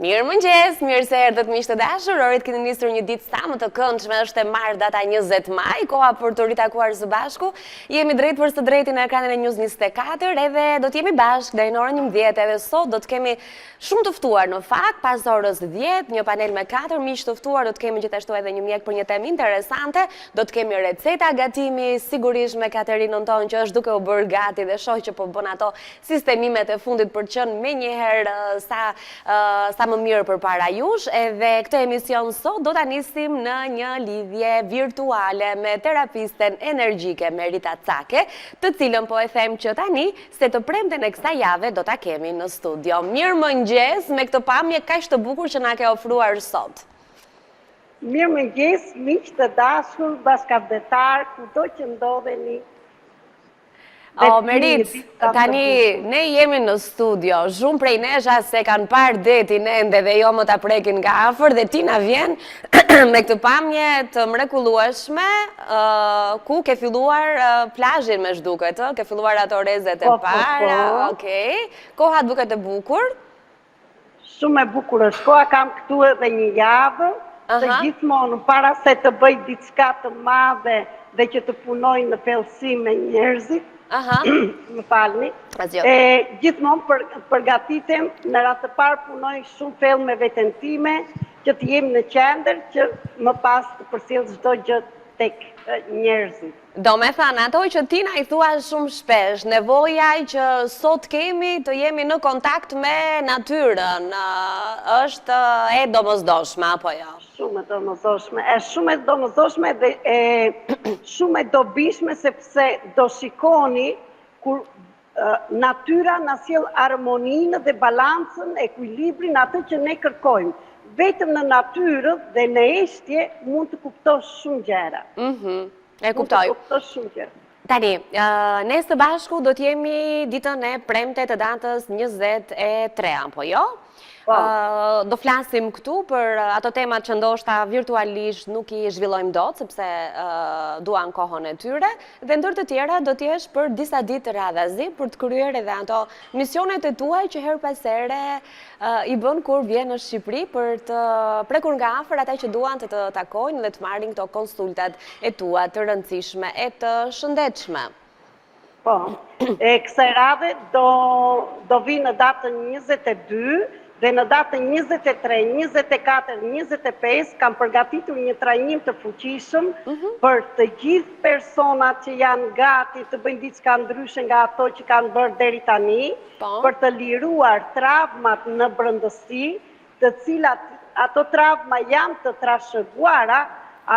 Mirë mëngjes, mirë se erdhët miqtë të dashur, orit keni nisur një ditë sa më të këndshme, është e marrë data 20 maj, koha për të ritakuar së bashku. Jemi drejt për së drejti në ekranin e News 24 edhe do t'jemi bashkë deri në orën 11 edhe sot do të kemi shumë të ftuar në fakt, pas orës 10, një panel me 4 miq të ftuar, do të kemi gjithashtu edhe një mjek për një temë interesante, do të kemi receta gatimi, sigurisht me Katerinën tonë që është duke u bërë gati dhe shoh që po bën ato sistemimet e fundit për të qenë menjëherë sa më mirë përpara jush, edhe këtë emision sot do ta nisim në një lidhje virtuale me terapisten energjike Merita Cake, të cilën po e them që tani se të premten e kësaj jave do ta kemi në studio. Mirëmëngjes me këtë pamje kaq të bukur që na ke ofruar sot. Mirëmëngjes, miq të dashur, bashkëdhetar, kudo që ndodheni. Merit, tani ne jemi në studio, shumë prej nesha se kanë parë detin ende dhe jo më ta prekin nga afër dhe ti na vjen me këtë pamje të mrekullueshme ku ke filluar plazhin me zhduket, ke filluar ato rezet e para, okej. Koha duket e bukur. Shumë e bukur është koha, kam këtu edhe një javë, se gjithmonë para se të bëj diçka të madhe dhe që të punoj në thellësi me njerëzit, më falni, gjithmonë përgatitem, në radhë të parë punoj shumë thellë me veten time, që të jem në qendër, që më pas të përcjell çdo gjë tek njerëzit. Do me thënë, ato që ti na i thua shumë shpesh, nevoja që sot kemi të jemi në kontakt me natyrën, është e domosdoshme, apo jo? Shumë e domosdoshme, shumë e domosdoshme dhe shumë e dobishme, sepse do shikoni kur natyra na sjell harmoninë dhe balancën, ekuilibrin, atë që ne kërkojmë. Vetëm në natyrë dhe në eshtje mund të kuptosh shumë gjëra. E kuptoj. Tani, ne së bashku do t'jemi ditën e premte të datës 23, apo jo? Do flasim këtu për ato temat që ndoshta virtualisht nuk i zhvillojmë dot, sepse duan kohën e tyre, dhe ndër të tjera do t'jesh për disa ditë radhazi për të kryer edhe ato misionet e tuaj që her pas here i bën kur vjen në Shqipëri për të prekur nga afër ata që duan të të takojnë dhe të marrin këto konsultat e tua të rëndësishme e të shëndetshme. Po, kësaj radhe do vi në datën 22, dhe në datën 23, 24, 25 kam përgatitur një trajnim të fuqishëm për të gjithë personat që janë gati të bëjnë diçka ndryshe nga ato që kanë bërë deri tani, për të liruar travmat në brëndësi, të cilat ato travma janë të trashëguara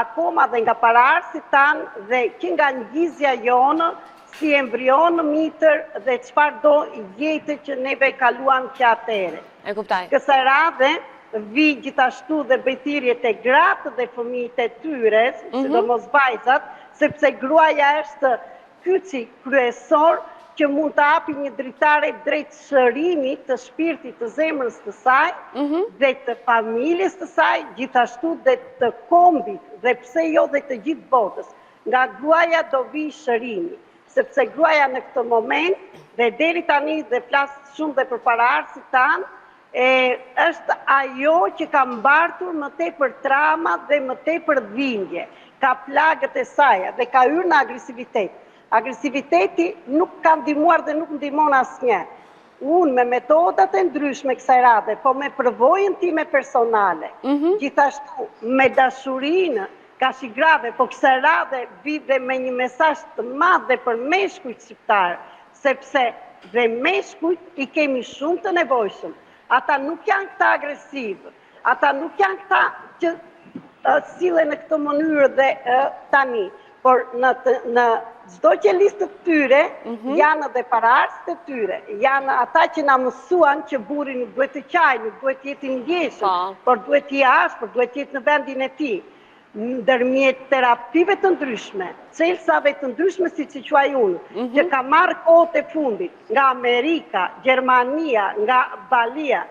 akoma dhe nga paraardhësit tanë dhe që nga ngjizja jonë si embrion në mitër dhe çfarë do jetë që neve kaluan që atere. E kuptoj. Kësaj radhe vi gjithashtu dhe bëjthirje të gratë dhe fëmijët e tyre, sidomos vajzat, sepse gruaja është kyçi kryesor që mund të hapi një dritare drejt shërimit të shpirtit të zemrës të saj dhe të familjes të saj, gjithashtu dhe të kombit dhe pse jo dhe të gjithë botës. Nga gruaja do vi shërimi, sepse gruaja në këtë moment dhe deri tani dhe flasë shumë dhe për paraardhësit tanë, është ajo që ka mbartur më tepër trauma dhe më tepër dhimbje. Ka plagët e saj dhe ka hyrë në agresivitet. Agresiviteti nuk ka ndihmuar dhe nuk ndihmon asnjë. Unë me metodat e ndryshme kësaj radhe, po me përvojën time personale, gjithashtu me dashurinë kashgrave, po kësaj radhe vi dhe me një mesazh të madh dhe për meshkujt shqiptar, sepse dhe meshkujt i kemi shumë të nevojshëm. Ata nuk janë këta agresivë, ata nuk janë këta që sillen në këtë mënyrë dhe tani, por në çdo qelistë të tyre janë edhe paraardhësit e tyre, janë ata që na mësuan që burri nuk duhet të qajë, nuk duhet të jetë i ndjeshëm, por duhet të jetë ashpër, duhet të jetë në vendin e tij. Ndërmjet terapive të ndryshme, çelësave të ndryshme si që quaj unë, që ka marrë kohët e fundit nga Amerika, Gjermania, nga Balia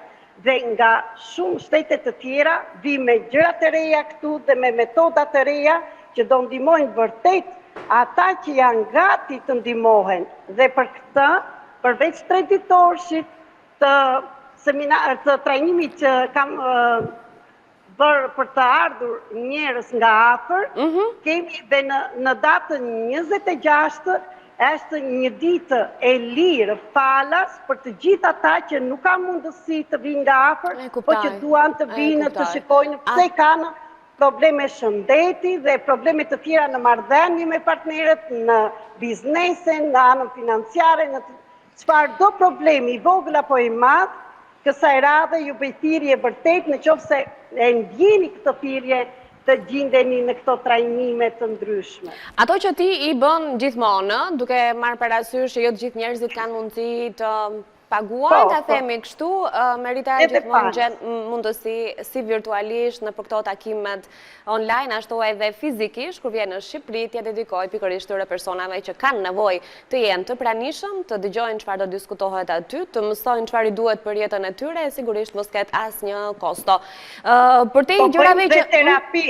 dhe nga shumë shtetet të tjera, vi me gjëra të reja këtu dhe me metoda të reja që do ndihmojnë vërtet ata që janë gati të ndihmohen. Dhe për këtë, përveç traditorshit të seminar të trajnimit që kam bërë për të ardhur njerëz nga afër, kemi dhe në datën 26 është një ditë e lirë falas për të gjithë ata që nuk ka mundësi të vinë nga afër, po që duan të vinë të shikojnë pse kanë probleme shëndeti dhe probleme të tjera në marrëdhënie me partnerët, në biznesen, në anën financiare, në çfarë do problemi i vogël apo i madh, kësaj radhe ju bëj thirrje vërtet në qoftë se e ndjeni këtë thirrje të gjindeni në këto trajnime të ndryshme. Ato që ti i bën gjithmonë, duke marrë parasysh që jo të gjithë njerëzit kanë mundësi të paguajnë, ta themi kështu, Merita gjithmonë gjen mundësi si virtualisht në për këto takimet online, ashtu edhe fizikisht, kur vjen në Shqipëri, t'ja dedikoj pikërisht tyre personave që kanë nevojë të jenë të pranishëm, të dëgjojnë çfarë do diskutohet aty, të mësojnë çfarë i duhet për jetën e tyre, e sigurisht mos ketë asnjë kosto. Për te gjërave që terapi,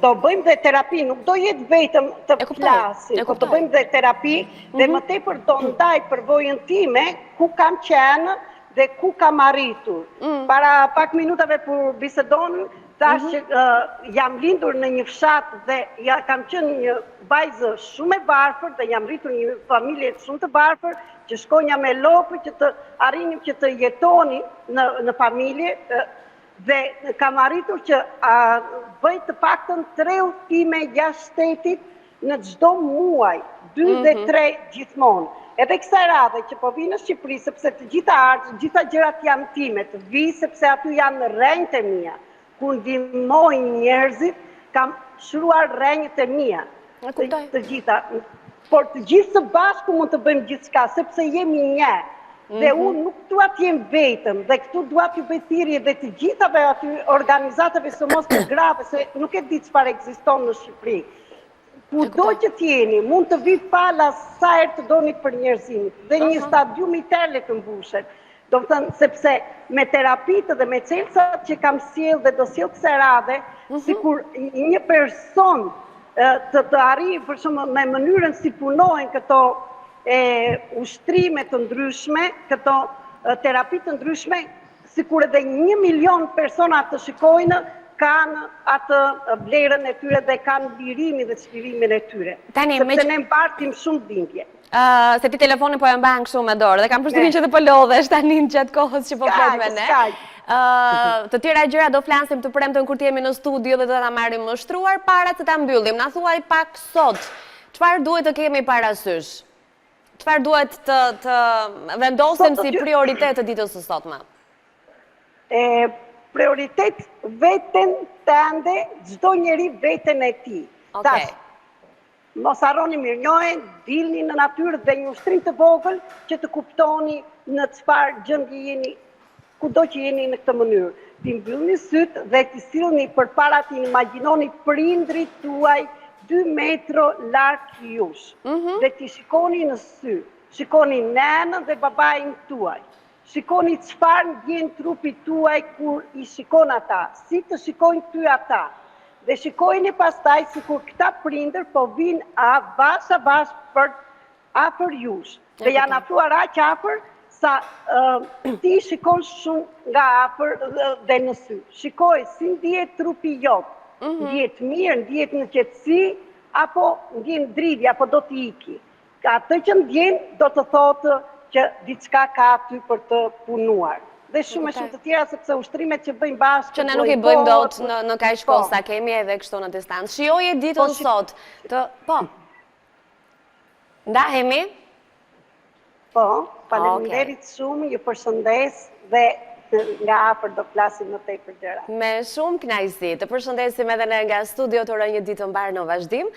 do bëjmë dhe terapi, nuk do jetë vetëm të flasim, po do bëjmë dhe terapi dhe më tepër do ndaj përvojën time ku kam qenë dhe ku kam arritur. Para pak minutave për bisedon, thash që jam lindur në një fshat dhe kam qenë një vajzë shumë e varfër dhe jam rritur një familje shumë të varfër, që shkonja me lopë që të arrinim që të jetoni në familje, dhe kam arritur që bëj të paktën 3 udhime jashtë shtetit në çdo muaj, 2 dhe 3 gjithmonë. Edhe kësaj radhe që po vi në Shqipëri, sepse të gjitha gjërat janë time, të vi sepse aty janë rrenjtë e mia, ku ndihmojnë njerëzit, kam shruar rrenjtë e mia. Të gjitha, por të gjithë së bashku mund të bëjmë gjithçka, sepse jemi një. Dhe unë nuk dua të jem vetëm, dhe këtu dua t'ju bëj thirrje dhe të gjithave aty organizatave së mos të grave, se nuk e di çfarë ekziston në Shqipëri. Kudo që t'jeni, mund të vi pala sa herë të doni për njerëzimin, dhe një stadium i tërë të mbushet. Do të thënë, sepse me terapitë dhe me çelësat që kam sjell dhe do sjell kësaj radhe, sikur një person të arrijë për shembull me mënyrën si punojnë këto ushtrime të ndryshme, këto terapi të ndryshme, sikur edhe 1 milion persona të shikojnë, kanë atë vlerën e tyre dhe kanë lirimin dhe çlirimin e tyre. Sepse ne mbartim shumë bindje. Se ti telefonin po e mban kështu me dorë dhe kam përshtypjen që të po lodhesh tani në gjatë kohës që po flet me ne. Të tjera gjëra do flasim të premten kur të jemi në studio dhe do ta marrim më shtruar para se ta mbyllim. Na thuaj pak sot, çfarë duhet të kemi parasysh? Çfarë duhet të vendosim si prioritet të ditës së sotme? Prioritet veten tënde, çdo njeri veten e tij. Tash, mos harroni mirënjohjen, dilni në natyrë dhe një ushtrim të vogël që të kuptoni në çfarë gjendje jeni, kudo që jeni në këtë mënyrë. Ti mbyllni syt dhe ti sillni përpara ti imagjinoni prindrit tuaj 2 metro larg jush. Dhe ti shikoni në sy, shikoni nënën dhe babain tuaj. Shikoni çfarë ndjen trupi tuaj kur i shikon ata, si të shikojnë ty ata. Dhe shikojni pastaj sikur këta prindër po vinë avash për afër jush. Dhe janë afruar aq afër sa ti shikon shumë nga afër dhe në sy. Shikoj si ndihet trupi jot. Ndihet mirë, ndihet në qetësi, apo ndjen dridhje, apo do t'i iki. Atë që ndjen do të thotë që diçka ka aty për të punuar. Dhe shumë të tjera, sepse ushtrimet që bëjmë bashkë... Që ne nuk i bëjmë dot në kaq kohë, sa kemi edhe kështu në distancë. Shijoje ditën sot të... Po. Ndahemi? Po, faleminderit shumë, ju përshëndes dhe nga afër do flasim më tej për gjëra. Me shumë kënaqësi. Të përshëndesim edhe ne nga studio, të urojmë një ditë të mbar në vazhdim.